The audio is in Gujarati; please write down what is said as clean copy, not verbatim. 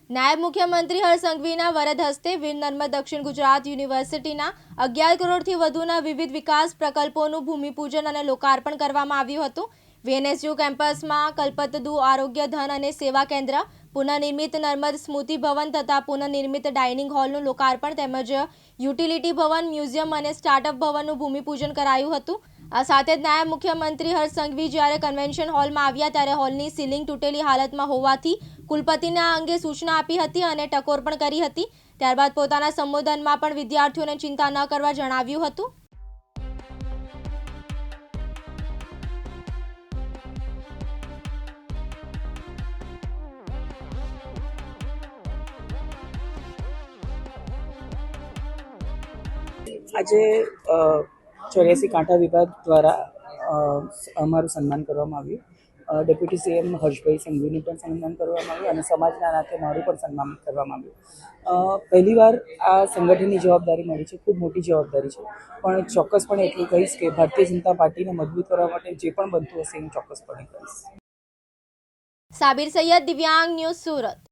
નાયબ મુખ્યમંત્રી હર્ષ સંઘવીના વરદ હસ્તે વીર નર્મદ દક્ષિણ ગુજરાત યુનિવર્સિટીના 11 કરોડથી વધુના વિવિધ વિકાસ પ્રકલ્પોનું ભૂમિપૂજન અને લોકાર્પણ કરવામાં આવ્યું હતું। વીએનએસયુ કેમ્પસમાં કલ્પતદુ આરોગ્ય ધન અને સેવા કેન્દ્ર, પુનઃનિર્મિત નર્મદ સ્મૃતિ ભવન તથા પુનઃનિર્મિત ડાઇનિંગ હોલનું લોકાર્પણ તેમજ યુટિલિટી ભવન, મ્યુઝિયમ અને સ્ટાર્ટઅપ ભવનનું ભૂમિપૂજન કરાયું હતું। આ સાથે જ નાયબ મુખ્યમંત્રી હર્ષ સંઘવી જ્યારે કન્વેન્શન હોલમાં આવ્યા ત્યારે હોલની સીલિંગ તૂટેલી હાલતમાં હોવાથી કુલપતિને આ અંગે સૂચના આપી હતી અને ટકોર પણ કરી હતી। ત્યારબાદ પોતાના સંબોધનમાં પણ વિદ્યાર્થીઓને ચિંતા ન કરવા જણાવ્યું હતું। આજે 84 કાંઠા વિભાગ દ્વારા અમારું સન્માન કરવામાં આવ્યું। ડેપ્યુટી સીએમ હર્ષભાઈ સંઘવીનું પણ સન્માન કરવામાં આવ્યું અને સમાજના નાતે મારું પણ સન્માન કરવામાં આવ્યું। પહેલીવાર આ સંગઠનની જવાબદારી મળી છે, ખૂબ મોટી જવાબદારી છે, પણ ચોક્કસપણે એટલું કહીશ કે ભારતીય જનતા પાર્ટીને મજબૂત કરવા માટે જે પણ બનતું હશે હું ચોક્કસપણે કરીશ। સાબિર સૈયદ, દિવ્યાંગ ન્યૂઝ, સુરત।